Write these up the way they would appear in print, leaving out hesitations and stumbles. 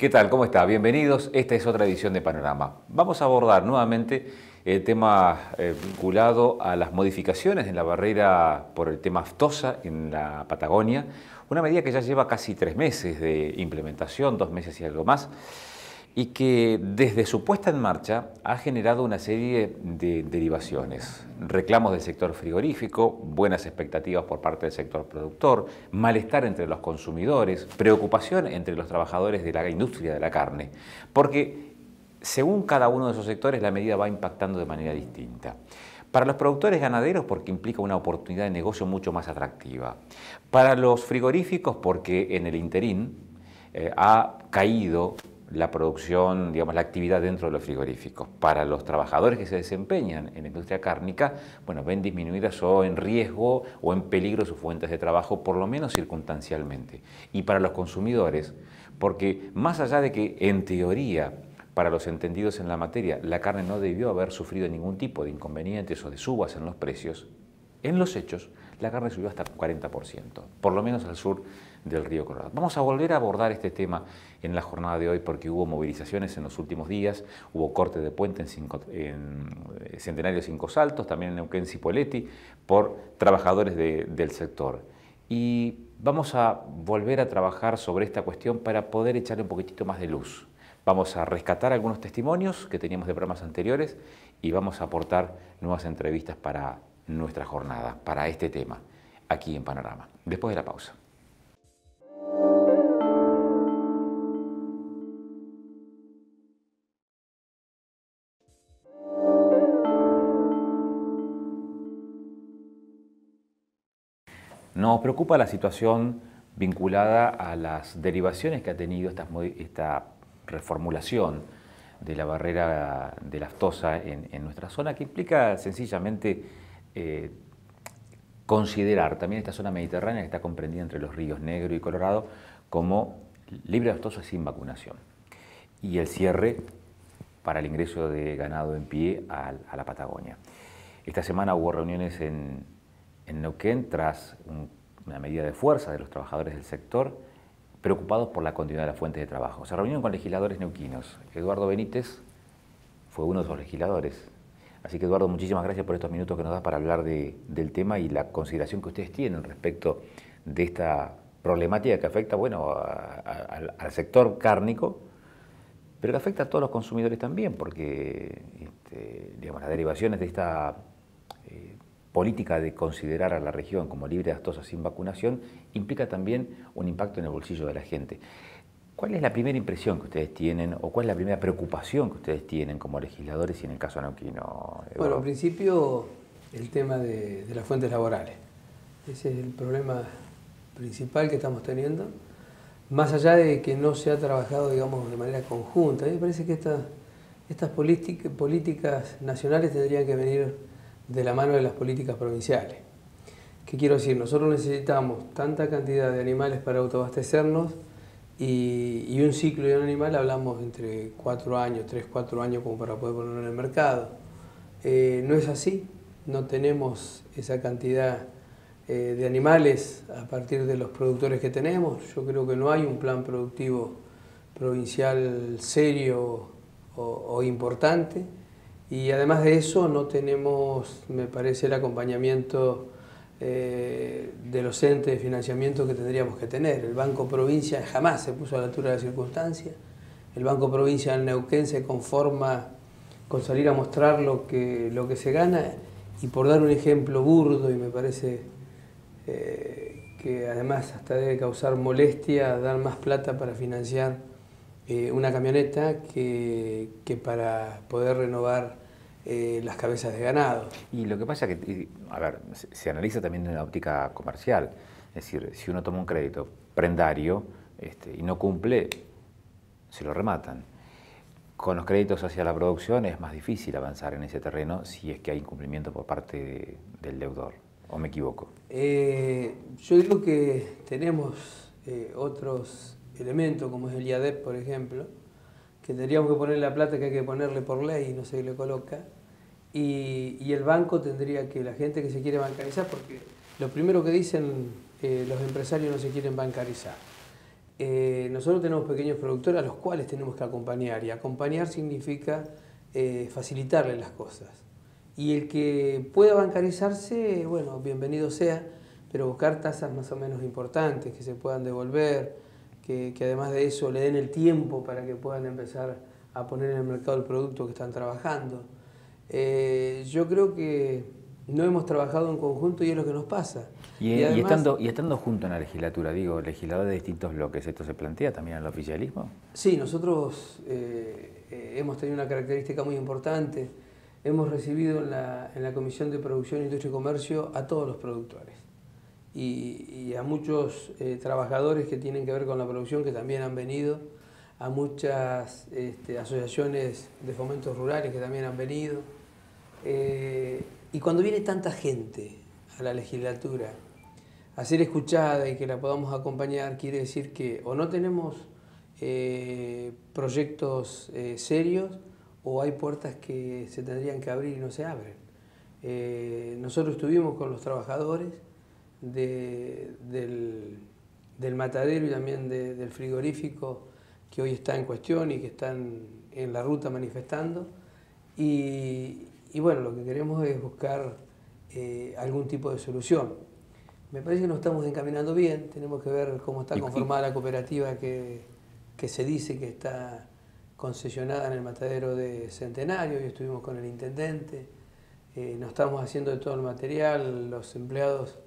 ¿Qué tal? ¿Cómo está? Bienvenidos. Esta es otra edición de Panorama. Vamos a abordar nuevamente el tema vinculado a las modificaciones en la barrera por el tema aftosa en la Patagonia, una medida que ya lleva casi 3 meses de implementación, 2 meses y algo más, y que desde su puesta en marcha ha generado una serie de derivaciones. Reclamos del sector frigorífico, buenas expectativas por parte del sector productor, malestar entre los consumidores, preocupación entre los trabajadores de la industria de la carne, porque según cada uno de esos sectores la medida va impactando de manera distinta. Para los productores ganaderos porque implica una oportunidad de negocio mucho más atractiva. Para los frigoríficos porque en el interín ha caído la producción, digamos, la actividad dentro de los frigoríficos. Para los trabajadores que se desempeñan en la industria cárnica, bueno, ven disminuidas o en riesgo o en peligro sus fuentes de trabajo, por lo menos circunstancialmente. Y para los consumidores, porque más allá de que en teoría, para los entendidos en la materia, la carne no debió haber sufrido ningún tipo de inconvenientes o de subas en los precios, en los hechos, la carne subió hasta 40%, por lo menos al sur del río Colorado. Vamos a volver a abordar este tema en la jornada de hoy porque hubo movilizaciones en los últimos días, hubo corte de puente en Centenario 5 Saltos, también en Neuquén Cipolletti, por trabajadores del sector. Y vamos a volver a trabajar sobre esta cuestión para poder echarle un poquitito más de luz. Vamos a rescatar algunos testimonios que teníamos de programas anteriores y vamos a aportar nuevas entrevistas para nuestra jornada, para este tema, aquí en Panorama. Después de la pausa. Nos preocupa la situación vinculada a las derivaciones que ha tenido esta reformulación de la barrera de la aftosa en nuestra zona, que implica sencillamente considerar también esta zona mediterránea que está comprendida entre los ríos Negro y Colorado como libre de aftosa sin vacunación. Y el cierre para el ingreso de ganado en pie a la Patagonia. Esta semana hubo reuniones en Neuquén tras una medida de fuerza de los trabajadores del sector preocupados por la continuidad de las fuentes de trabajo. Se reunieron con legisladores neuquinos. Eduardo Benítez fue uno de esos legisladores. Así que Eduardo, muchísimas gracias por estos minutos que nos das para hablar del tema y la consideración que ustedes tienen respecto de esta problemática que afecta, bueno, al sector cárnico, pero que afecta a todos los consumidores también, porque digamos, las derivaciones de esta política de considerar a la región como libre de aftosa sin vacunación implica también un impacto en el bolsillo de la gente. ¿Cuál es la primera impresión que ustedes tienen o cuál es la primera preocupación que ustedes tienen como legisladores y en el caso neuquino, Eduardo? Bueno, en principio el tema de las fuentes laborales. Ese es el problema principal que estamos teniendo. Más allá de que no se ha trabajado, digamos, de manera conjunta, a mí me parece que estas políticas nacionales tendrían que venir de la mano de las políticas provinciales. ¿Qué quiero decir? Nosotros necesitamos tanta cantidad de animales para autoabastecernos y un ciclo de un animal hablamos entre 4 años, 3, 4 años como para poder ponerlo en el mercado. No es así, no tenemos esa cantidad de animales a partir de los productores que tenemos. Yo creo que no hay un plan productivo provincial serio o importante. Y además de eso no tenemos, me parece, el acompañamiento de los entes de financiamiento que tendríamos que tener. El Banco Provincia jamás se puso a la altura de la circunstancia. El Banco Provincia en Neuquén se conforma con salir a mostrar lo que se gana y por dar un ejemplo burdo y me parece que además hasta debe causar molestia dar más plata para financiar una camioneta que para poder renovar las cabezas de ganado. Y lo que pasa es que, a ver, se analiza también en la óptica comercial. Es decir, si uno toma un crédito prendario y no cumple, se lo rematan. Con los créditos hacia la producción es más difícil avanzar en ese terreno si es que hay incumplimiento por parte del deudor. ¿O me equivoco? Yo digo que tenemos otros elementos, como es el IADEP, por ejemplo, que tendríamos que poner la plata que hay que ponerle por ley y no se le coloca, y el banco tendría que, la gente que se quiere bancarizar, porque lo primero que dicen los empresarios no se quieren bancarizar. nosotros tenemos pequeños productores a los cuales tenemos que acompañar, y acompañar significa facilitarles las cosas. Y el que pueda bancarizarse, bueno, bienvenido sea, pero buscar tasas más o menos importantes, que se puedan devolver, que además de eso le den el tiempo para que puedan empezar a poner en el mercado el producto que están trabajando. Yo creo que no hemos trabajado en conjunto y es lo que nos pasa. Y estando junto en la legislatura, digo, legisladores de distintos bloques, ¿esto se plantea también en el oficialismo? Sí, nosotros hemos tenido una característica muy importante. Hemos recibido en la Comisión de Producción, Industria y Comercio a todos los productores y a muchos trabajadores que tienen que ver con la producción que también han venido, a muchas asociaciones de fomentos rurales que también han venido. Y cuando viene tanta gente a la legislatura a ser escuchada y que la podamos acompañar, quiere decir que o no tenemos proyectos serios o hay puertas que se tendrían que abrir y no se abren. Nosotros estuvimos con los trabajadores del matadero y también del frigorífico que hoy está en cuestión y que están en la ruta manifestando. Y bueno, lo que queremos es buscar algún tipo de solución. Me parece que nos estamos encaminando bien, tenemos que ver cómo está conformada la cooperativa que se dice que está concesionada en el matadero de Centenario, y estuvimos con el intendente, nos estamos haciendo de todo el material, los empleados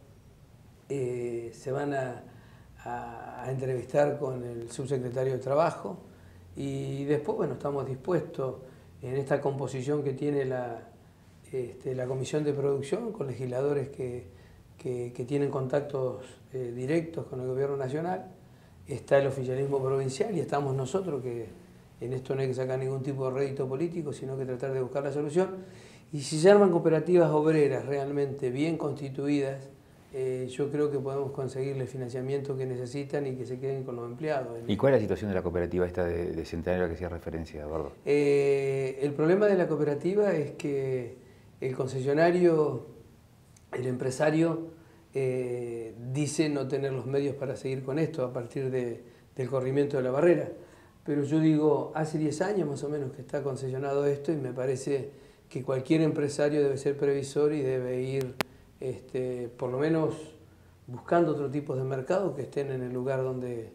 se van a entrevistar con el subsecretario de Trabajo, y después, bueno, estamos dispuestos en esta composición que tiene la Comisión de Producción, con legisladores que tienen contactos directos con el Gobierno Nacional, está el oficialismo provincial y estamos nosotros, que en esto no hay que sacar ningún tipo de rédito político, sino que tratar de buscar la solución. Y si se arman cooperativas obreras realmente bien constituidas, yo creo que podemos conseguirle el financiamiento que necesitan y que se queden con los empleados. ¿Y cuál es la situación de la cooperativa esta de Centenario a la que hacía referencia, Eduardo? El problema de la cooperativa es que el concesionario, el empresario, dice no tener los medios para seguir con esto a partir del corrimiento de la barrera. Pero yo digo, hace 10 años más o menos que está concesionado esto, y me parece que cualquier empresario debe ser previsor y debe ir por lo menos buscando otro tipo de mercado que estén en el lugar donde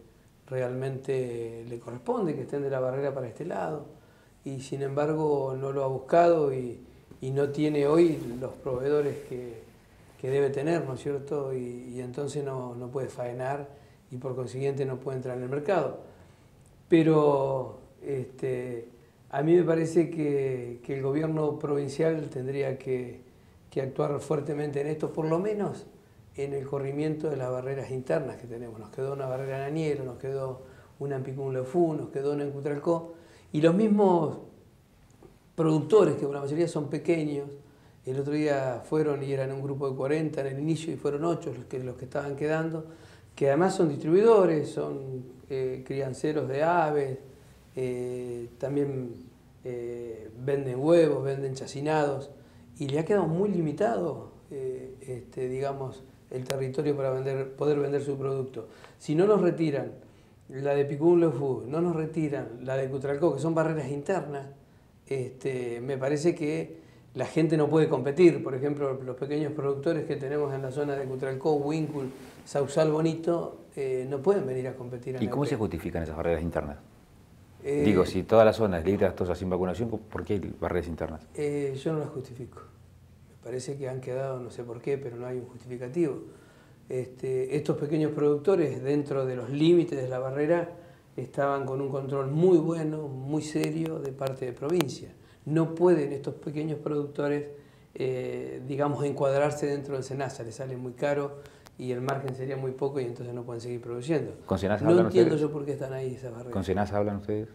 realmente le corresponde, que estén de la barrera para este lado. Y sin embargo no lo ha buscado y no tiene hoy los proveedores que debe tener, ¿no es cierto? Y entonces no puede faenar y por consiguiente no puede entrar en el mercado. Pero a mí me parece que el gobierno provincial tendría que actuar fuertemente en esto, por lo menos en el corrimiento de las barreras internas que tenemos. Nos quedó una barrera en Aniero, nos quedó una en Picún-Lefú, nos quedó una en Cutralcó, y los mismos productores, que por la mayoría son pequeños, el otro día fueron y eran un grupo de 40 en el inicio y fueron 8 los que estaban quedando, que además son distribuidores, son crianceros de aves, también venden huevos, venden chacinados, y le ha quedado muy limitado, digamos, el territorio para poder vender su producto. Si no nos retiran la de Picún-Lefú, no nos retiran la de Cutralcó, que son barreras internas, me parece que la gente no puede competir. Por ejemplo, los pequeños productores que tenemos en la zona de Cutralcó, Huíncul, Sausal, Bonito, no pueden venir a competir. ¿Y cómo se justifican esas barreras internas? Digo, si toda la zona es libre de lactosa sin vacunación, ¿por qué hay barreras internas? Yo no las justifico. Me parece que han quedado, no sé por qué, pero no hay un justificativo. Estos pequeños productores, dentro de los límites de la barrera, estaban con un control muy bueno, muy serio de parte de provincia. No pueden estos pequeños productores, digamos, encuadrarse dentro del SENASA, les sale muy caro y el margen sería muy poco y entonces no pueden seguir produciendo. ¿Con SENASA no entiendo yo por qué están ahí esas barreras. ¿Con SENASA hablan ustedes?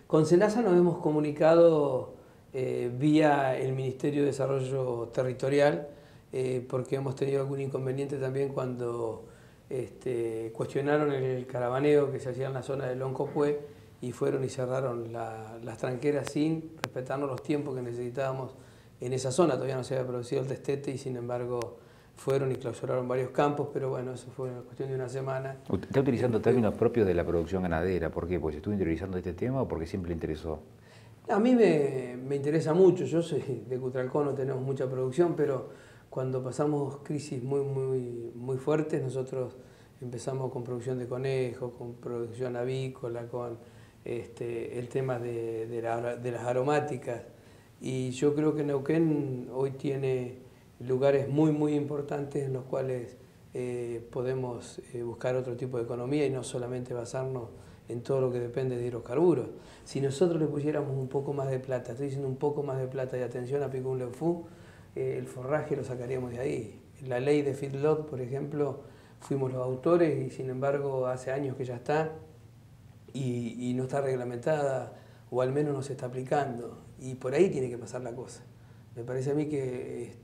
Con SENASA nos hemos comunicado vía el Ministerio de Desarrollo Territorial, porque hemos tenido algún inconveniente también cuando cuestionaron el caravaneo que se hacía en la zona de Loncopué y fueron y cerraron las tranqueras sin respetarnos los tiempos que necesitábamos en esa zona. Todavía no se había producido el destete y sin embargo fueron y clausuraron varios campos, pero bueno, eso fue una cuestión de una semana. ¿Usted está utilizando términos propios de la producción ganadera? ¿Por qué? ¿Porque se estuvo interiorizando este tema o porque siempre le interesó? A mí me interesa mucho, yo soy de Cutralcó, no tenemos mucha producción, pero cuando pasamos crisis muy fuertes, nosotros empezamos con producción de conejos, con producción avícola, con el tema de las aromáticas. Y yo creo que Neuquén hoy tiene lugares muy importantes en los cuales podemos buscar otro tipo de economía y no solamente basarnos en todo lo que depende de hidrocarburos. Si nosotros le pusiéramos un poco más de plata, estoy diciendo un poco más de plata y atención a Picún Lefú, el forraje lo sacaríamos de ahí. La ley de feedlot, por ejemplo, fuimos los autores y sin embargo hace años que ya está y no está reglamentada o al menos no se está aplicando y por ahí tiene que pasar la cosa. Me parece a mí que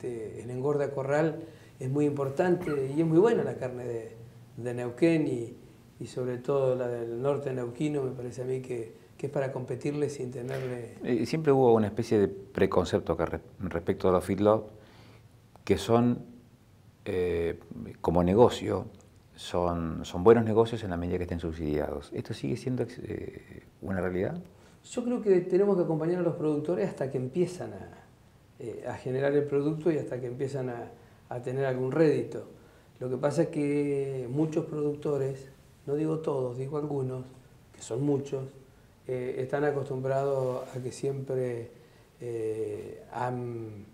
el engorde a corral es muy importante y es muy buena la carne de Neuquén y sobre todo la del norte neuquino, me parece a mí que es para competirle sin tenerle... Siempre hubo una especie de preconcepto respecto a los feedlot que son, como negocio, son buenos negocios en la medida que estén subsidiados. ¿Esto sigue siendo una realidad? Yo creo que tenemos que acompañar a los productores hasta que empiezan a generar el producto y hasta que empiezan a tener algún rédito. Lo que pasa es que muchos productores, no digo todos, digo algunos, que son muchos, están acostumbrados a que siempre han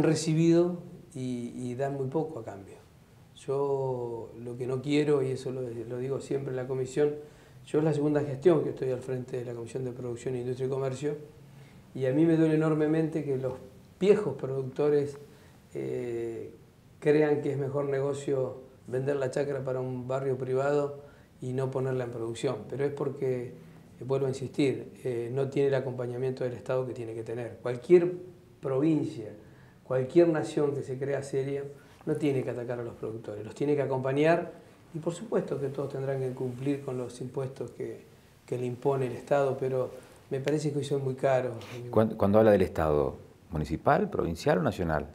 recibido y dan muy poco a cambio. Yo lo que no quiero, y eso lo digo siempre en la comisión, yo es la segunda gestión que estoy al frente de la Comisión de Producción, Industria y Comercio, y a mí me duele enormemente que los viejos productores crean que es mejor negocio vender la chacra para un barrio privado y no ponerla en producción, pero es porque, vuelvo a insistir, no tiene el acompañamiento del Estado que tiene que tener. Cualquier provincia, cualquier nación que se crea seria, no tiene que atacar a los productores, los tiene que acompañar y por supuesto que todos tendrán que cumplir con los impuestos que le impone el Estado, pero me parece que hoy son muy caros. Cuando habla del Estado, ¿municipal, provincial o nacional?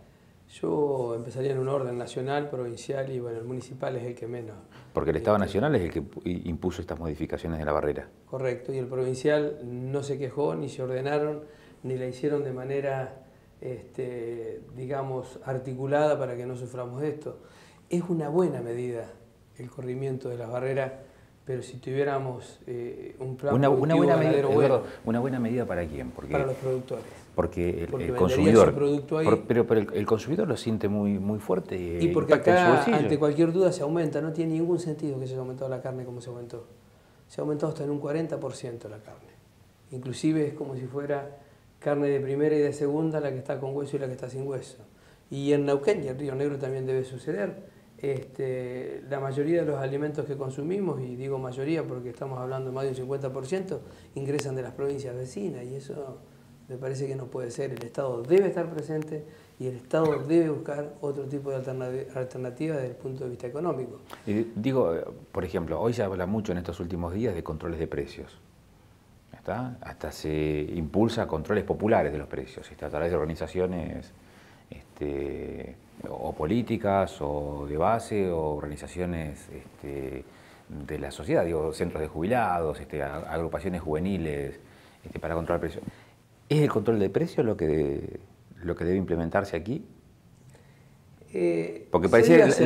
Yo empezaría en un orden nacional, provincial y bueno, el municipal es el que menos. Porque el Estado nacional es el que impuso estas modificaciones de la barrera. Correcto, y el provincial no se quejó, ni se ordenaron, ni la hicieron de manera, digamos, articulada para que no suframos esto. Es una buena medida el corrimiento de las barreras, pero si tuviéramos un plan una buena medida, bueno, Eduardo, ¿una buena medida para quién? Para los productores. Porque el consumidor, pero el consumidor lo siente muy fuerte y porque acá, ante cualquier duda, se aumenta. No tiene ningún sentido que se haya aumentado la carne como se aumentó. Se ha aumentado hasta en un 40% la carne. Inclusive es como si fuera carne de primera y de segunda la que está con hueso y la que está sin hueso. Y en Neuquén y en Río Negro también debe suceder. La mayoría de los alimentos que consumimos, y digo mayoría porque estamos hablando de más de un 50%, ingresan de las provincias vecinas y eso me parece que no puede ser. El Estado debe estar presente y el Estado debe buscar otro tipo de alternativa desde el punto de vista económico. Digo, por ejemplo, hoy se habla mucho en estos últimos días de controles de precios. ¿Está? Hasta se impulsa controles populares de los precios, a través de organizaciones o políticas o de base o organizaciones de la sociedad, digo, centros de jubilados, agrupaciones juveniles para controlar precios. ¿Es el control de precios lo que debe implementarse aquí? Porque parece las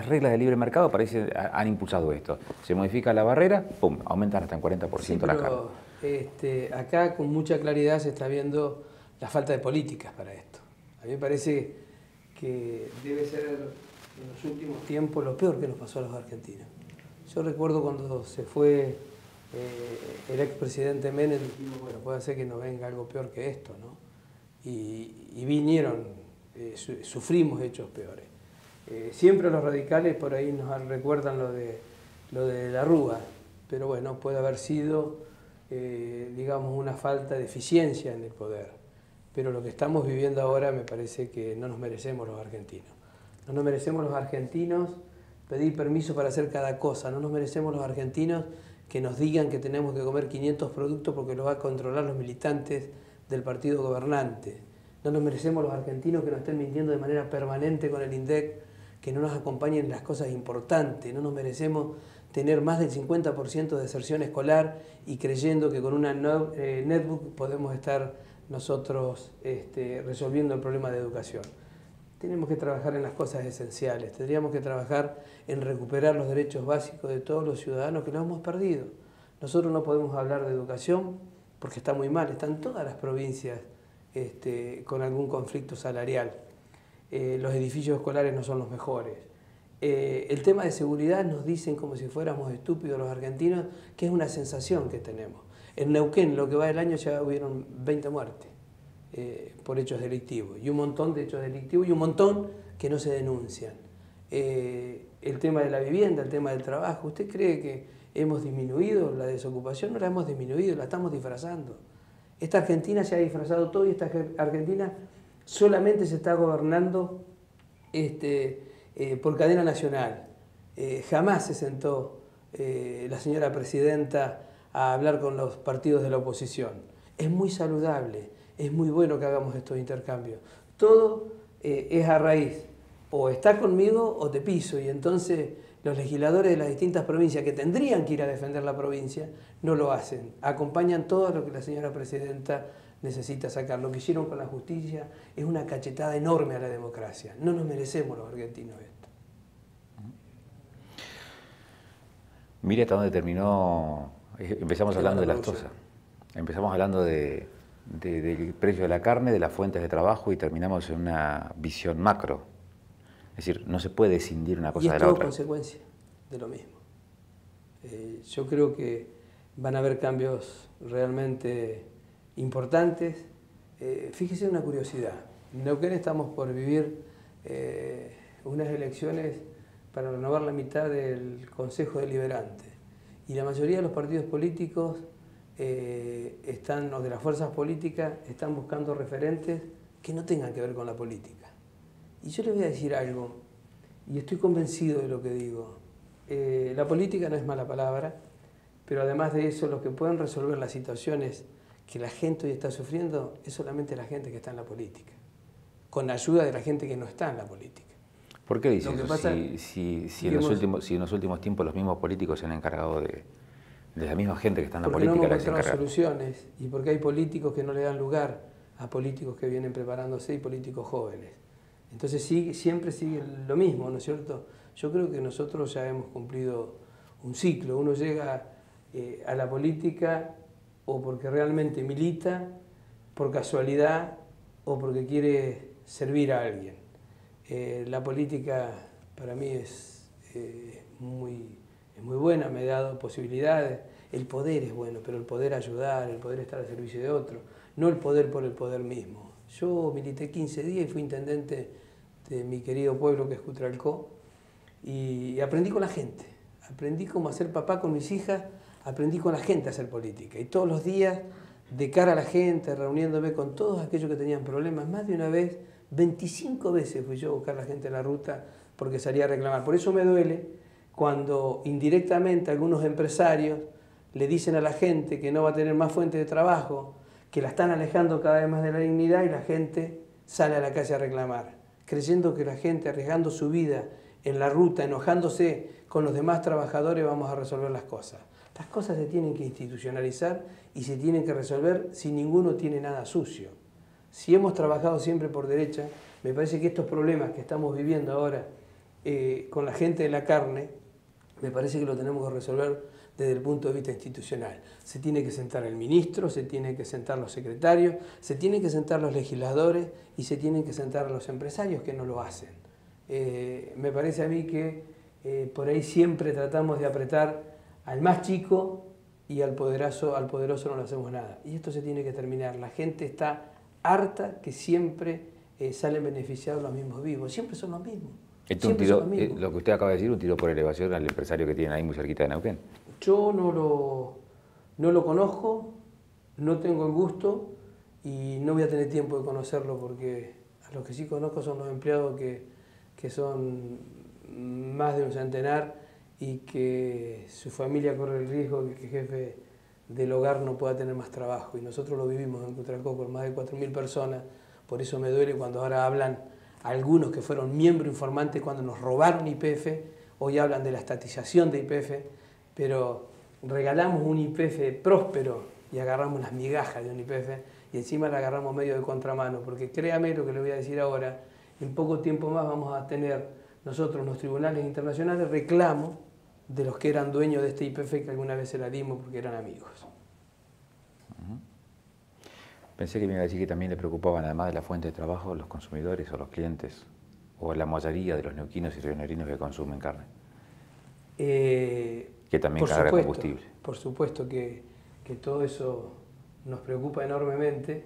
reglas de libre mercado han impulsado esto. Se modifica la barrera, ¡pum!, aumentan hasta en 40% sí, la carne. Acá con mucha claridad se está viendo la falta de políticas para esto. A mí me parece que debe ser en los últimos tiempos lo peor que nos pasó a los argentinos. Yo recuerdo cuando se fue el expresidente Menem, dijimos, bueno, puede ser que nos venga algo peor que esto, ¿no? Y vinieron, sufrimos hechos peores. Siempre los radicales por ahí nos recuerdan lo de la Rúa, pero bueno, puede haber sido, digamos, una falta de eficiencia en el poder. Pero lo que estamos viviendo ahora me parece que no nos merecemos los argentinos. No nos merecemos los argentinos pedir permiso para hacer cada cosa. No nos merecemos los argentinos que nos digan que tenemos que comer 500 productos porque los va a controlar los militantes del partido gobernante. No nos merecemos los argentinos que nos estén mintiendo de manera permanente con el INDEC, que no nos acompañen en las cosas importantes. No nos merecemos tener más del 50% de deserción escolar y creyendo que con una netbook podemos estar nosotros resolviendo el problema de educación. Tenemos que trabajar en las cosas esenciales, tendríamos que trabajar en recuperar los derechos básicos de todos los ciudadanos que los hemos perdido. Nosotros no podemos hablar de educación porque está muy mal, están todas las provincias con algún conflicto salarial. Los edificios escolares no son los mejores. El tema de seguridad nos dicen como si fuéramos estúpidos los argentinos, que es una sensación que tenemos. En Neuquén, lo que va del año, ya hubieron 20 muertes por hechos delictivos, y un montón de hechos delictivos y un montón que no se denuncian. El tema de la vivienda, el tema del trabajo, ¿usted cree que hemos disminuido la desocupación? No la hemos disminuido, la estamos disfrazando. Esta Argentina se ha disfrazado todo y esta Argentina solamente se está gobernando por cadena nacional. Jamás se sentó la señora presidenta a hablar con los partidos de la oposición. Es muy saludable, es muy bueno que hagamos estos intercambios. Todo es a raíz, o está conmigo o te piso, y entonces los legisladores de las distintas provincias que tendrían que ir a defender la provincia no lo hacen. Acompañan todo lo que la señora presidenta necesita sacar. Lo que hicieron con la justicia es una cachetada enorme a la democracia. No nos merecemos los argentinos esto. Mire hasta dónde terminó. Empezamos hablando de las tosas. Empezamos hablando del precio de la carne, de las fuentes de trabajo, y terminamos en una visión macro. Es decir, no se puede escindir una cosa de la otra. Y es todo consecuencia de lo mismo. Yo creo que van a haber cambios realmente importantes. Fíjese una curiosidad. En Neuquén estamos por vivir unas elecciones para renovar la mitad del Consejo Deliberante. Y la mayoría de los partidos políticos o de las fuerzas políticas están buscando referentes que no tengan que ver con la política. Y yo les voy a decir algo, y estoy convencido de lo que digo. La política no es mala palabra, pero además de eso, los que pueden resolver las situaciones que la gente hoy está sufriendo es solamente la gente que está en la política, con ayuda de la gente que no está en la política. ¿Por qué dice eso? Si en los últimos tiempos los mismos políticos se han encargado de la misma gente que está en la política. Porque no hemos encontrado soluciones, y porque hay políticos que no le dan lugar a políticos que vienen preparándose y políticos jóvenes. Entonces siempre sigue lo mismo, ¿no es cierto? Yo creo que nosotros ya hemos cumplido un ciclo. Uno llega a la política o porque realmente milita, por casualidad o porque quiere servir a alguien. La política para mí es muy buena, me ha dado posibilidades. El poder es bueno, pero el poder ayudar, el poder estar al servicio de otro, no el poder por el poder mismo. Yo milité 15 días y fui intendente de mi querido pueblo que es Cutralcó, y aprendí con la gente, aprendí cómo hacer papá con mis hijas, aprendí con la gente a hacer política, y todos los días de cara a la gente, reuniéndome con todos aquellos que tenían problemas. Más de una vez, 25 veces fui yo a buscar a la gente en la ruta porque salía a reclamar. Por eso me duele cuando indirectamente algunos empresarios le dicen a la gente que no va a tener más fuente de trabajo, que la están alejando cada vez más de la dignidad, y la gente sale a la calle a reclamar, creyendo que la gente, arriesgando su vida en la ruta, enojándose con los demás trabajadores, vamos a resolver las cosas. Las cosas se tienen que institucionalizar y se tienen que resolver si ninguno tiene nada sucio. Si hemos trabajado siempre por derecha, me parece que estos problemas que estamos viviendo ahora con la gente de la carne, me parece que lo tenemos que resolver desde el punto de vista institucional. Se tiene que sentar el ministro, se tienen que sentar los secretarios, se tienen que sentar los legisladores y se tienen que sentar los empresarios que no lo hacen. Me parece a mí que por ahí siempre tratamos de apretar al más chico y al poderoso no le hacemos nada. Y esto se tiene que terminar. La gente está harta que siempre salen beneficiados los mismos vivos. Siempre son los mismos. Esto lo que usted acaba de decir, un tiro por elevación al empresario que tienen ahí muy cerquita de Neuquén. Yo no lo conozco, no tengo el gusto y no voy a tener tiempo de conocerlo, porque a los que sí conozco son los empleados que son más de un centenar y que su familia corre el riesgo de que el jefe del hogar no pueda tener más trabajo. Y nosotros lo vivimos en Cutralcó con más de 4.000 personas, Por eso me duele cuando ahora hablan algunos que fueron miembros informantes cuando nos robaron YPF, hoy hablan de la estatización de YPF, pero regalamos un YPF próspero y agarramos las migajas de un YPF y encima la agarramos medio de contramano, porque créame lo que le voy a decir ahora, en poco tiempo más vamos a tener nosotros en los tribunales internacionales reclamos de los que eran dueños de este YPF que alguna vez se la dimos porque eran amigos. Pensé que me iba a decir que también le preocupaban, además de la fuente de trabajo, los consumidores o los clientes, o la mayoría de los neuquinos y rionegrinos que consumen carne. Que también carga combustible. Por supuesto que todo eso nos preocupa enormemente,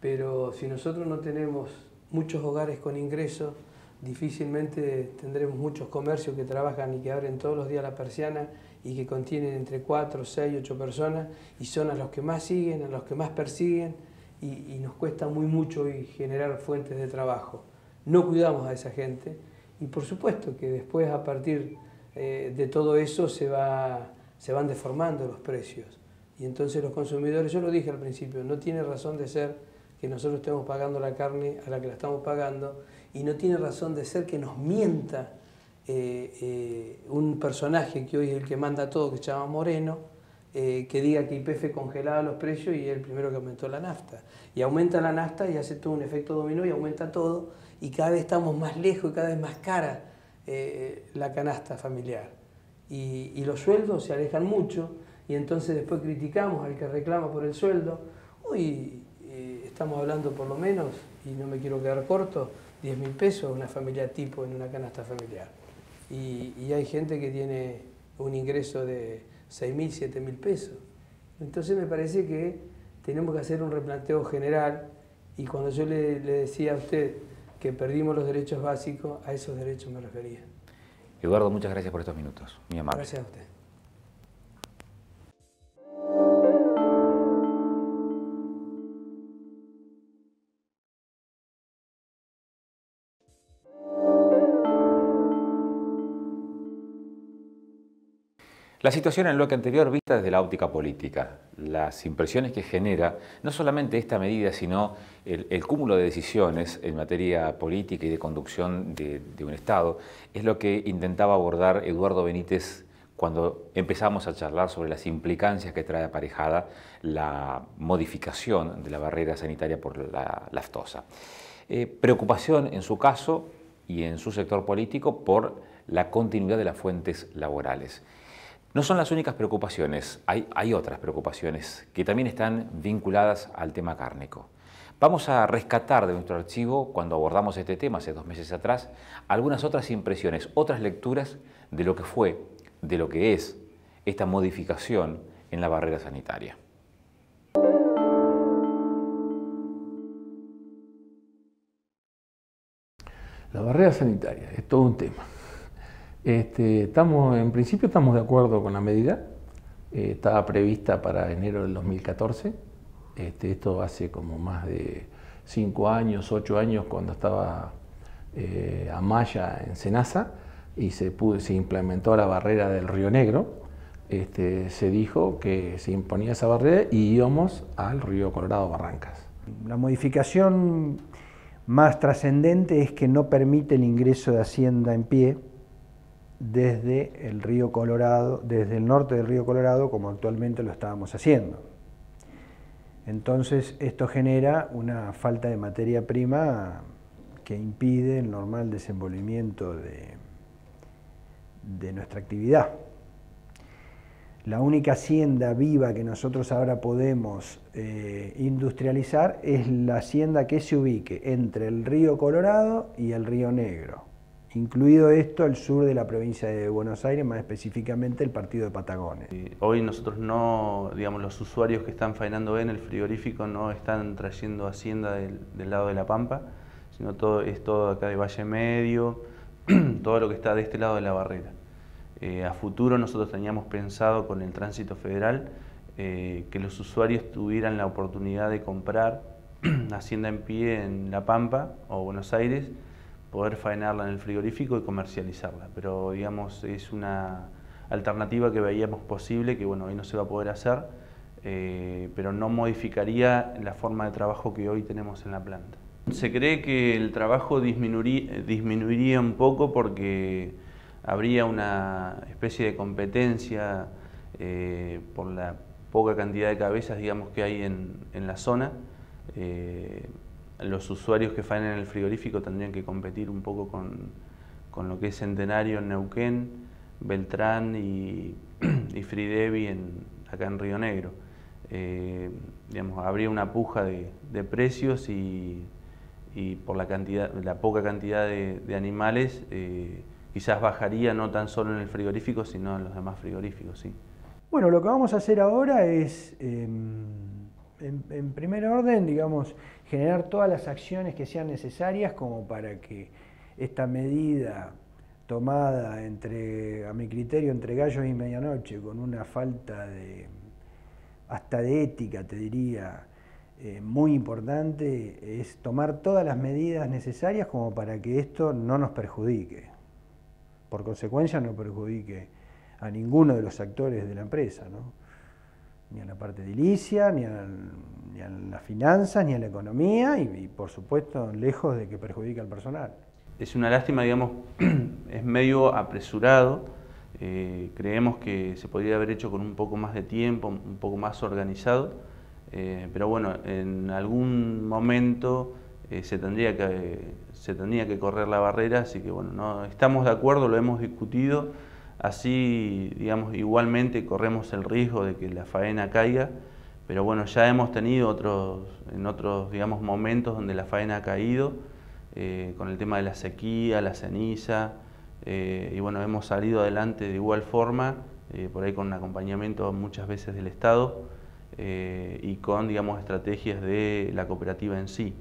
pero si nosotros no tenemos muchos hogares con ingresos, difícilmente tendremos muchos comercios que trabajan y que abren todos los días la persiana y que contienen entre 4, 6, 8 personas y son a los que más siguen, a los que más persiguen y nos cuesta muy mucho y generar fuentes de trabajo. No cuidamos a esa gente y por supuesto que después a partir de todo eso se van deformando los precios y entonces los consumidores, yo lo dije al principio, no tiene razón de ser que nosotros estemos pagando la carne a la que la estamos pagando y no tiene razón de ser que nos mienta un personaje que hoy es el que manda todo, que se llama Moreno, que diga que YPF congelaba los precios y es el primero que aumentó la nafta. Y aumenta la nafta y hace todo un efecto dominó y aumenta todo y cada vez estamos más lejos y cada vez más cara la canasta familiar. Y los sueldos se alejan mucho y entonces después criticamos al que reclama por el sueldo. Uy, estamos hablando por lo menos, y no me quiero quedar corto, 10.000 pesos una familia tipo en una canasta familiar. Y hay gente que tiene un ingreso de 6.000, 7.000 pesos. Entonces me parece que tenemos que hacer un replanteo general y cuando yo le decía a usted que perdimos los derechos básicos, a esos derechos me refería. Eduardo, muchas gracias por estos minutos. Muy amable. Gracias a usted. La situación en el bloque anterior vista desde la óptica política, las impresiones que genera no solamente esta medida, sino el cúmulo de decisiones en materia política y de conducción de un Estado, es lo que intentaba abordar Eduardo Benítez cuando empezamos a charlar sobre las implicancias que trae aparejada la modificación de la barrera sanitaria por la aftosa. Preocupación en su caso y en su sector político por la continuidad de las fuentes laborales. No son las únicas preocupaciones, hay otras preocupaciones que también están vinculadas al tema cárnico. Vamos a rescatar de nuestro archivo, cuando abordamos este tema hace 2 meses atrás, algunas otras impresiones, otras lecturas de lo que fue, de lo que es esta modificación en la barrera sanitaria. La barrera sanitaria es todo un tema. En principio estamos de acuerdo con la medida, estaba prevista para enero del 2014, esto hace como más de 5 años, 8 años cuando estaba Amaya en Senasa y se implementó la barrera del Río Negro, se dijo que se imponía esa barrera y íbamos al Río Colorado Barrancas. La modificación más trascendente es que no permite el ingreso de Hacienda en pie desde el río Colorado, desde el norte del río Colorado, como actualmente lo estábamos haciendo. Entonces, esto genera una falta de materia prima que impide el normal desenvolvimiento de nuestra actividad. La única hacienda viva que nosotros ahora podemos industrializar es la hacienda que se ubique entre el río Colorado y el río Negro, incluido esto el sur de la provincia de Buenos Aires, más específicamente el partido de Patagones. Hoy nosotros no, digamos, los usuarios que están faenando en el frigorífico no están trayendo hacienda del lado de La Pampa, sino es todo acá de Valle Medio, todo lo que está de este lado de la barrera. A futuro nosotros teníamos pensado con el tránsito federal que los usuarios tuvieran la oportunidad de comprar hacienda en pie en La Pampa o Buenos Aires, poder faenarla en el frigorífico y comercializarla, pero digamos es una alternativa que veíamos posible, que bueno, hoy no se va a poder hacer, pero no modificaría la forma de trabajo que hoy tenemos en la planta. Se cree que el trabajo disminuiría un poco porque habría una especie de competencia por la poca cantidad de cabezas, digamos, que hay en la zona. Los usuarios que faenan en el frigorífico tendrían que competir un poco con lo que es Centenario en Neuquén, Beltrán y Fridevi acá en Río Negro. Digamos, habría una puja de precios y por la poca cantidad de animales, quizás bajaría no tan solo en el frigorífico, sino en los demás frigoríficos, sí. Bueno, lo que vamos a hacer ahora es, en primer orden, digamos, generar todas las acciones que sean necesarias como para que esta medida tomada a mi criterio, entre gallos y medianoche, con una falta hasta de ética, te diría, muy importante, es tomar todas las medidas necesarias como para que esto no nos perjudique. Por consecuencia, no perjudique a ninguno de los actores de la empresa, ¿no? Ni a la parte edilicia, ni a las finanzas, ni a la economía y por supuesto, lejos de que perjudique al personal. Es una lástima, digamos, es medio apresurado. Creemos que se podría haber hecho con un poco más de tiempo, un poco más organizado, pero bueno, en algún momento se tendría que correr la barrera, así que bueno, no estamos de acuerdo, lo hemos discutido, así, digamos, igualmente corremos el riesgo de que la faena caiga, pero bueno, ya hemos tenido en otros, digamos, momentos donde la faena ha caído, con el tema de la sequía, la ceniza, y bueno, hemos salido adelante de igual forma, por ahí con un acompañamiento muchas veces del Estado y con, digamos, estrategias de la cooperativa en sí.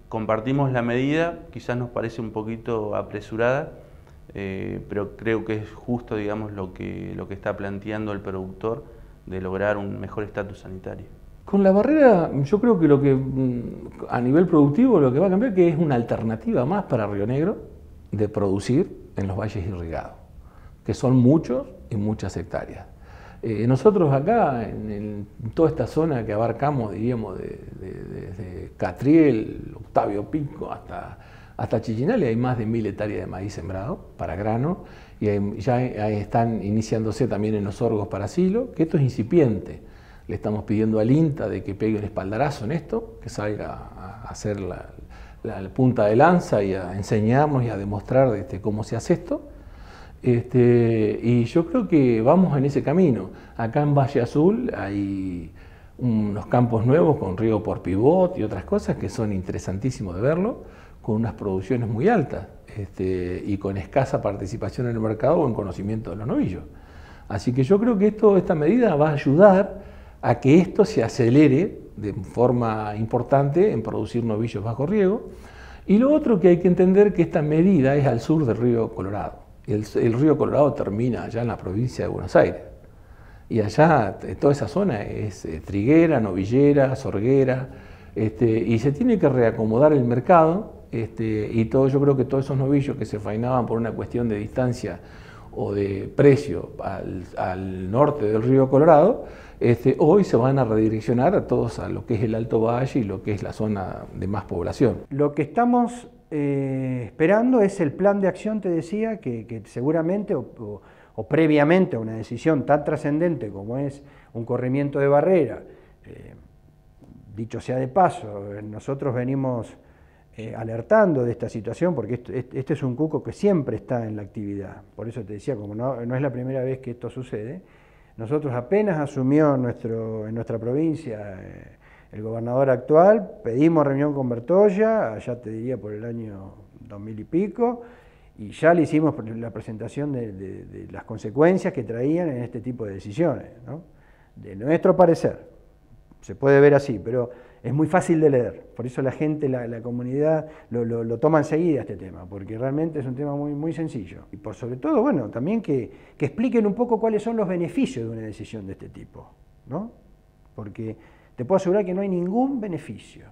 Compartimos la medida, quizás nos parece un poquito apresurada, pero creo que es justo, digamos, lo que está planteando el productor de lograr un mejor estatus sanitario. Con la barrera, yo creo que a nivel productivo lo que va a cambiar que es una alternativa más para Río Negro de producir en los valles irrigados, que son muchos y muchas hectáreas. Nosotros acá, en toda esta zona que abarcamos, diríamos, desde Catriel, Octavio Pico hasta Chillinale, hay más de 1000 hectáreas de maíz sembrado para grano y ya están iniciándose también en los sorgos para silo, que esto es incipiente. Le estamos pidiendo al INTA de que pegue un espaldarazo en esto, que salga a hacer la punta de lanza y a enseñarnos y a demostrar cómo se hace esto. Y yo creo que vamos en ese camino. Acá en Valle Azul hay unos campos nuevos con riego por pivot y otras cosas que son interesantísimos de verlo, con unas producciones muy altas y con escasa participación en el mercado o en conocimiento de los novillos. Así que yo creo que esta medida va a ayudar a que esto se acelere de forma importante en producir novillos bajo riego. Y lo otro que hay que entender que esta medida es al sur del río Colorado. El río Colorado termina allá en la provincia de Buenos Aires. Y allá toda esa zona es triguera, novillera, sorguera, y se tiene que reacomodar el mercado, yo creo que todos esos novillos que se faenaban por una cuestión de distancia o de precio al norte del río Colorado, hoy se van a redireccionar a todos a lo que es el Alto Valle y lo que es la zona de más población. Lo que estamos esperando es el plan de acción, te decía, que seguramente o previamente a una decisión tan trascendente como es un corrimiento de barrera, dicho sea de paso, nosotros venimos alertando de esta situación porque este es un cuco que siempre está en la actividad, por eso te decía, como no es la primera vez que esto sucede. Nosotros apenas asumió en nuestra provincia el gobernador actual, pedimos reunión con Bertolla, allá te diría por el año 2000 y pico, y ya le hicimos la presentación de las consecuencias que traían en este tipo de decisiones, ¿no? De nuestro parecer, se puede ver así, pero es muy fácil de leer, por eso la gente, la comunidad lo toma enseguida este tema, porque realmente es un tema muy, muy sencillo. Y por sobre todo, bueno, también que expliquen un poco cuáles son los beneficios de una decisión de este tipo, ¿no? Porque te puedo asegurar que no hay ningún beneficio.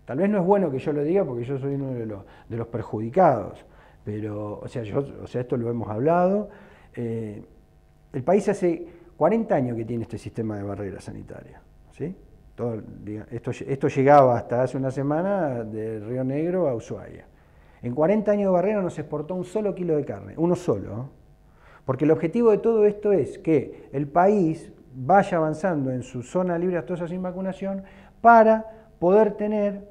Tal vez no es bueno que yo lo diga porque yo soy uno de los perjudicados, pero, o sea, esto lo hemos hablado. El país hace 40 años que tiene este sistema de barrera sanitaria, ¿sí? Esto llegaba hasta hace una semana de Río Negro a Ushuaia. En 40 años de barrera no se exportó un solo kilo de carne, uno solo, ¿eh? Porque el objetivo de todo esto es que el país vaya avanzando en su zona libre de aftosa sin vacunación para poder tener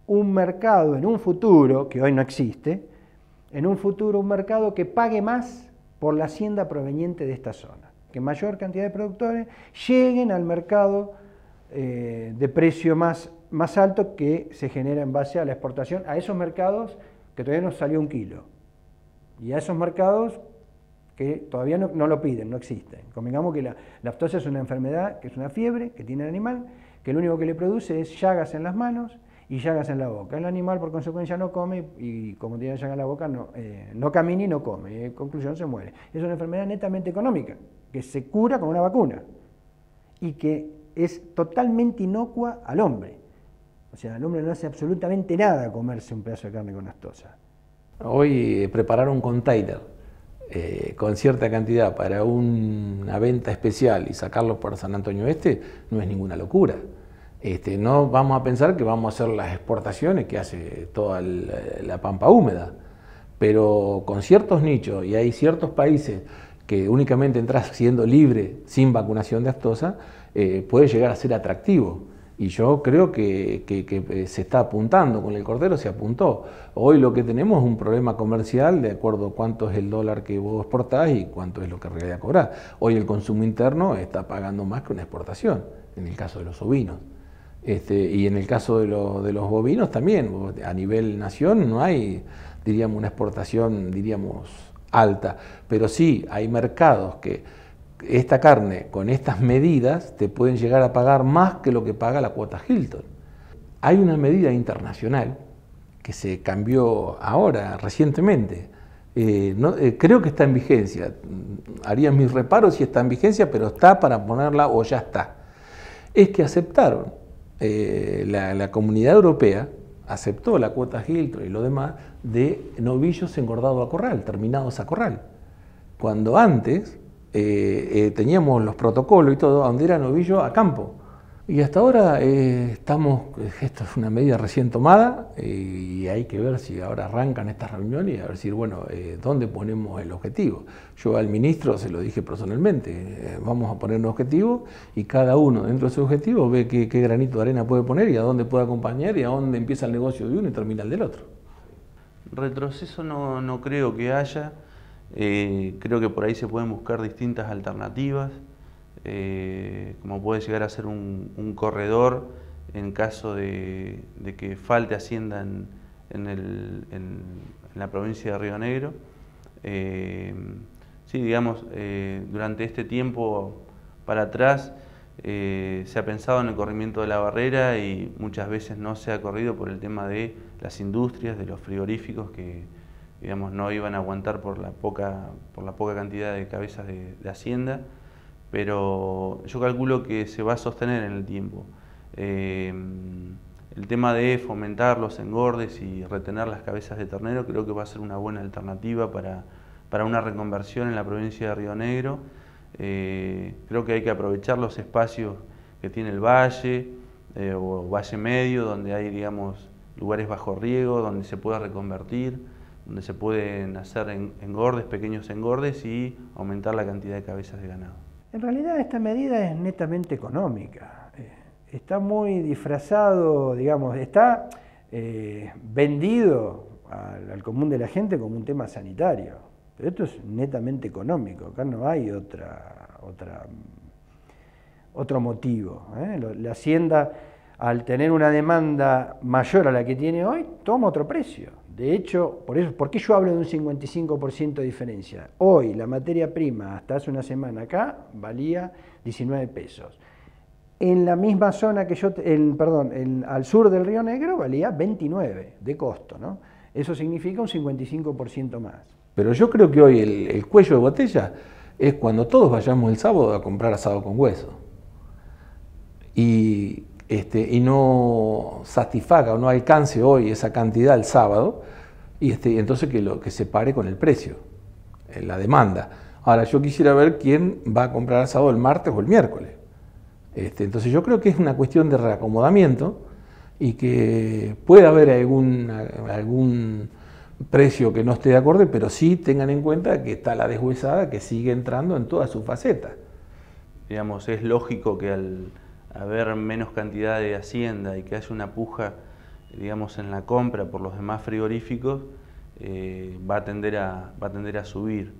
un mercado en un futuro, que hoy no existe, en un futuro un mercado que pague más por la hacienda proveniente de esta zona, que mayor cantidad de productores lleguen al mercado de precio más alto que se genera en base a la exportación, a esos mercados que todavía no salió un kilo, y a esos mercados que todavía no lo piden, no existen. Convengamos que la aftosa es una enfermedad, que es una fiebre que tiene el animal, que lo único que le produce es llagas en las manos y llagas en la boca. El animal por consecuencia no come y como tiene llagas en la boca no camina y no come. En conclusión se muere. Es una enfermedad netamente económica, que se cura con una vacuna y que es totalmente inocua al hombre. O sea, al hombre no hace absolutamente nada comerse un pedazo de carne con aftosa. Hoy preparar un container con cierta cantidad para una venta especial y sacarlo por San Antonio Este no es ninguna locura. No vamos a pensar que vamos a hacer las exportaciones que hace toda la pampa húmeda, pero con ciertos nichos, y hay ciertos países que únicamente entras siendo libre sin vacunación de aftosa, puede llegar a ser atractivo. Y yo creo que se está apuntando, con el cordero se apuntó. Hoy lo que tenemos es un problema comercial de acuerdo a cuánto es el dólar que vos exportás y cuánto es lo que en realidad cobrás. Hoy el consumo interno está pagando más que una exportación, en el caso de los ovinos. Y en el caso de los bovinos también, a nivel nación no hay, diríamos, una exportación, diríamos, alta. Pero sí hay mercados que esta carne con estas medidas te pueden llegar a pagar más que lo que paga la cuota Hilton. Hay una medida internacional que se cambió ahora, recientemente. Creo que está en vigencia. Haría mis reparos si está en vigencia, pero está para ponerla o ya está. Es que aceptaron, la Comunidad Europea aceptó la cuota Hilton y lo demás de novillos engordados a corral, terminados a corral. Cuando antes teníamos los protocolos y todo, donde era novillo a campo. Y hasta ahora esto es una medida recién tomada y hay que ver si ahora arrancan estas reuniones y a ver si, bueno, dónde ponemos el objetivo. Yo al ministro se lo dije personalmente, vamos a poner un objetivo y cada uno dentro de ese objetivo ve qué granito de arena puede poner y a dónde puede acompañar y a dónde empieza el negocio de uno y termina el del otro. Retroceso no creo que haya. Creo que por ahí se pueden buscar distintas alternativas, como puede llegar a ser un corredor en caso de que falte hacienda en la provincia de Río Negro. Sí, digamos, durante este tiempo para atrás se ha pensado en el corrimiento de la barrera y muchas veces no se ha corrido por el tema de las industrias, de los frigoríficos que, digamos, no iban a aguantar por la poca cantidad de cabezas de hacienda, pero yo calculo que se va a sostener en el tiempo. El tema de fomentar los engordes y retener las cabezas de ternero creo que va a ser una buena alternativa para una reconversión en la provincia de Río Negro. Creo que hay que aprovechar los espacios que tiene el valle o valle medio, donde hay, digamos, lugares bajo riego, donde se pueda reconvertir, donde se pueden hacer engordes, pequeños engordes y aumentar la cantidad de cabezas de ganado. En realidad esta medida es netamente económica. Está muy disfrazado, digamos, está vendido al común de la gente como un tema sanitario. Pero esto es netamente económico, acá no hay otro motivo. La hacienda, al tener una demanda mayor a la que tiene hoy, toma otro precio. De hecho, ¿por qué yo hablo de un 55% de diferencia? Hoy la materia prima, hasta hace una semana acá, valía 19 pesos. En la misma zona que al sur del Río Negro valía 29 de costo, ¿no? Eso significa un 55% más. Pero yo creo que hoy el cuello de botella es cuando todos vayamos el sábado a comprar asado con hueso. Y no satisfaga o no alcance hoy esa cantidad el sábado, y entonces que se pare con el precio, la demanda. Ahora, yo quisiera ver quién va a comprar asado el martes o el miércoles. Entonces yo creo que es una cuestión de reacomodamiento y que puede haber algún precio que no esté de acuerdo, pero sí tengan en cuenta que está la deshuesada que sigue entrando en todas sus facetas. Digamos, es lógico que al haber menos cantidad de hacienda y que haya una puja, digamos, en la compra por los demás frigoríficos, va a tender a subir.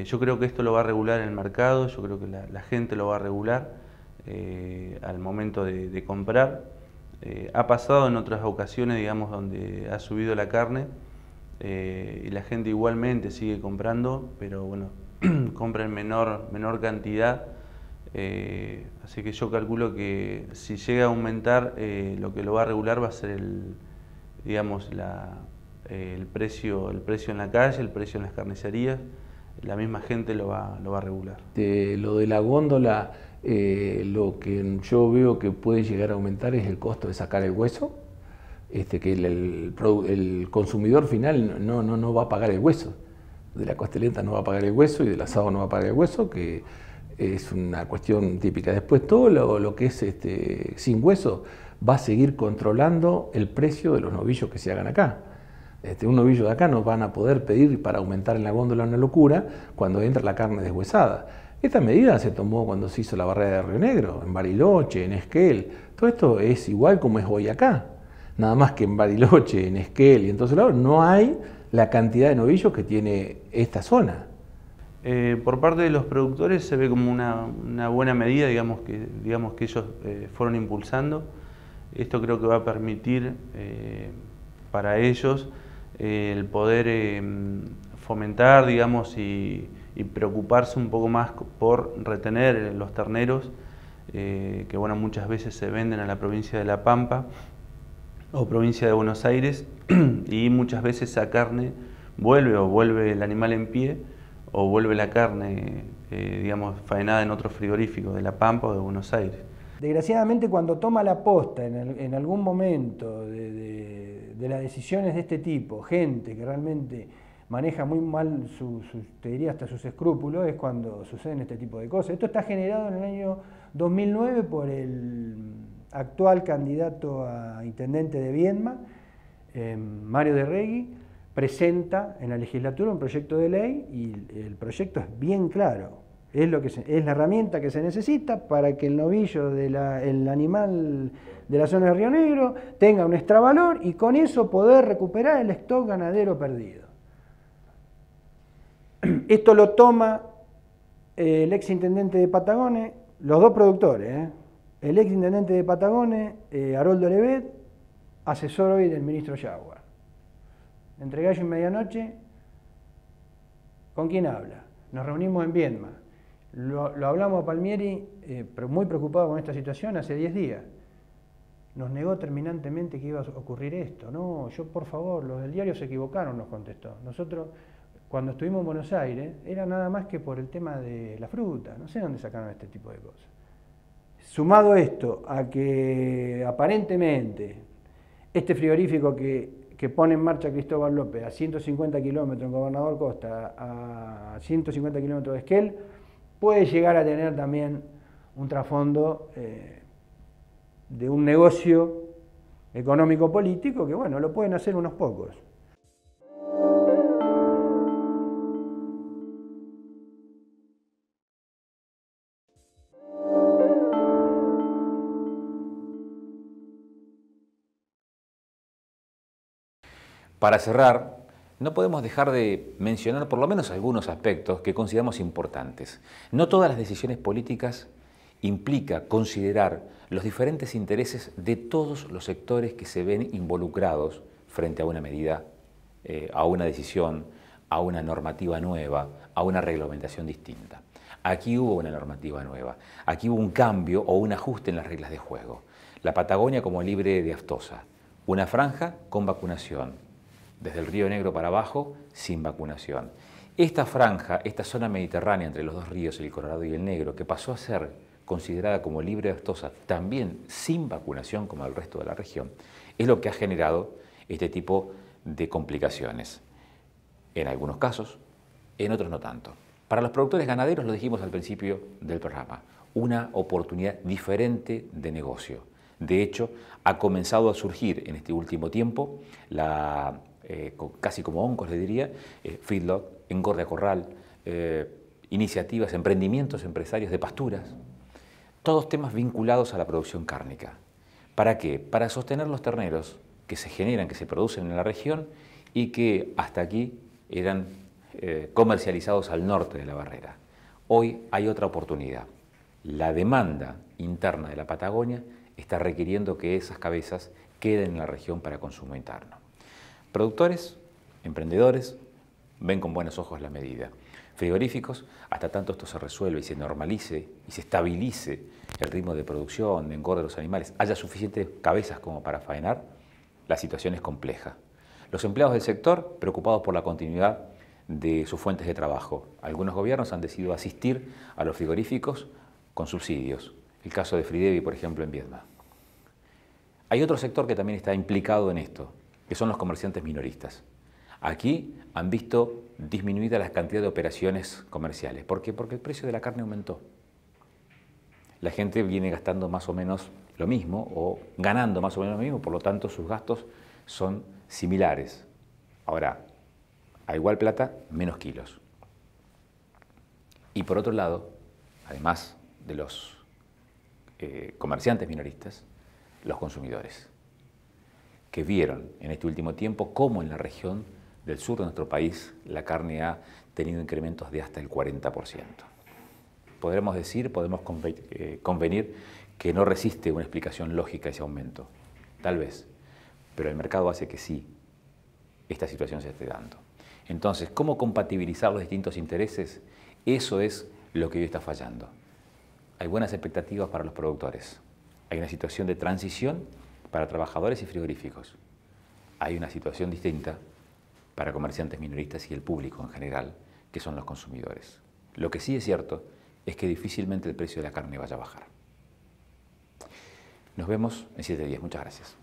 Yo creo que esto lo va a regular el mercado, yo creo que la gente lo va a regular al momento de comprar. Ha pasado en otras ocasiones, digamos, donde ha subido la carne y la gente igualmente sigue comprando, pero bueno, compra en menor cantidad. Así que yo calculo que si llega a aumentar, lo que lo va a regular va a ser digamos, el precio en la calle, el precio en las carnicerías. La misma gente lo va a regular. Lo de la góndola, lo que yo veo que puede llegar a aumentar es el costo de sacar el hueso, que el consumidor final no va a pagar el hueso. De la costeleta no va a pagar el hueso y del asado no va a pagar el hueso, que es una cuestión típica. Después todo lo que es sin hueso va a seguir controlando el precio de los novillos que se hagan acá. Un novillo de acá no van a poder pedir para aumentar en la góndola una locura cuando entra la carne deshuesada. Esta medida se tomó cuando se hizo la barrera de Río Negro, en Bariloche, en Esquel. Todo esto es igual como es hoy acá. Nada más que en Bariloche, en Esquel y en todos lados no hay la cantidad de novillos que tiene esta zona. Por parte de los productores se ve como una buena medida, digamos que ellos fueron impulsando. Esto creo que va a permitir para ellos el poder fomentar, digamos, y preocuparse un poco más por retener los terneros que bueno, muchas veces se venden a la provincia de La Pampa o provincia de Buenos Aires y muchas veces esa carne vuelve el animal en pie o vuelve la carne, digamos, faenada en otro frigorífico de La Pampa o de Buenos Aires. Desgraciadamente, cuando toma la posta en algún momento de las decisiones de este tipo, gente que realmente maneja muy mal te diría hasta sus escrúpulos, es cuando suceden este tipo de cosas. Esto está generado en el año 2009 por el actual candidato a intendente de Viedma, Mario de Regui, presenta en la legislatura un proyecto de ley y el proyecto es bien claro. Es la herramienta que se necesita para que el novillo el animal de la zona de Río Negro tenga un extravalor y con eso poder recuperar el stock ganadero perdido. Esto lo toma el ex intendente de Patagones, los dos productores, el ex intendente de Patagones, Haroldo Levet, asesor hoy del ministro Jaguar. Entre gallo y medianoche, ¿con quién habla? Nos reunimos en Viedma. Lo hablamos a Palmieri, pero muy preocupado con esta situación, hace 10 días. Nos negó terminantemente que iba a ocurrir esto. No, por favor, los del diario se equivocaron, nos contestó. Nosotros, cuando estuvimos en Buenos Aires, era nada más que por el tema de la fruta. No sé dónde sacaron este tipo de cosas. Sumado esto a que aparentemente este frigorífico que pone en marcha Cristóbal López a 150 kilómetros en Gobernador Costa, a 150 kilómetros de Esquel, puede llegar a tener también un trasfondo de un negocio económico-político que, bueno, lo pueden hacer unos pocos. Para cerrar, no podemos dejar de mencionar por lo menos algunos aspectos que consideramos importantes. No todas las decisiones políticas implica considerar los diferentes intereses de todos los sectores que se ven involucrados frente a una medida, a una decisión, a una normativa nueva, a una reglamentación distinta. Aquí hubo una normativa nueva, aquí hubo un cambio o un ajuste en las reglas de juego. La Patagonia como libre de aftosa, una franja con vacunación, desde el Río Negro para abajo, sin vacunación. Esta franja, esta zona mediterránea entre los dos ríos, el Colorado y el Negro, que pasó a ser considerada como libre de aftosa, también sin vacunación como el resto de la región, es lo que ha generado este tipo de complicaciones. En algunos casos, en otros no tanto. Para los productores ganaderos, lo dijimos al principio del programa, una oportunidad diferente de negocio. De hecho, ha comenzado a surgir en este último tiempo, casi como oncos le diría, feedlot, engorde a corral, iniciativas, emprendimientos empresarios de pasturas, todos temas vinculados a la producción cárnica. ¿Para qué? Para sostener los terneros que se generan, que se producen en la región y que hasta aquí eran comercializados al norte de la barrera. Hoy hay otra oportunidad. La demanda interna de la Patagonia está requiriendo que esas cabezas queden en la región para consumo interno. Productores, emprendedores, ven con buenos ojos la medida. Frigoríficos, hasta tanto esto se resuelve y se normalice y se estabilice el ritmo de producción, de engorde de los animales, haya suficientes cabezas como para faenar, la situación es compleja. Los empleados del sector, preocupados por la continuidad de sus fuentes de trabajo. Algunos gobiernos han decidido asistir a los frigoríficos con subsidios. El caso de Fridevi, por ejemplo, en Viedma. Hay otro sector que también está implicado en esto, que son los comerciantes minoristas. Aquí han visto disminuida la cantidad de operaciones comerciales. ¿Por qué? Porque el precio de la carne aumentó. La gente viene gastando más o menos lo mismo o ganando más o menos lo mismo, por lo tanto sus gastos son similares. Ahora, a igual plata, menos kilos. Y por otro lado, además de los comerciantes minoristas, los consumidores, que vieron en este último tiempo cómo en la región del sur de nuestro país la carne ha tenido incrementos de hasta el 40%. Podremos decir, podemos convenir que no resiste una explicación lógica ese aumento, tal vez, pero el mercado hace que sí, esta situación se esté dando. Entonces, ¿cómo compatibilizar los distintos intereses? Eso es lo que hoy está fallando. Hay buenas expectativas para los productores. Hay una situación de transición para trabajadores y frigoríficos. Hay una situación distinta para comerciantes minoristas y el público en general, que son los consumidores. Lo que sí es cierto es que difícilmente el precio de la carne vaya a bajar. Nos vemos en 7 días. Muchas gracias.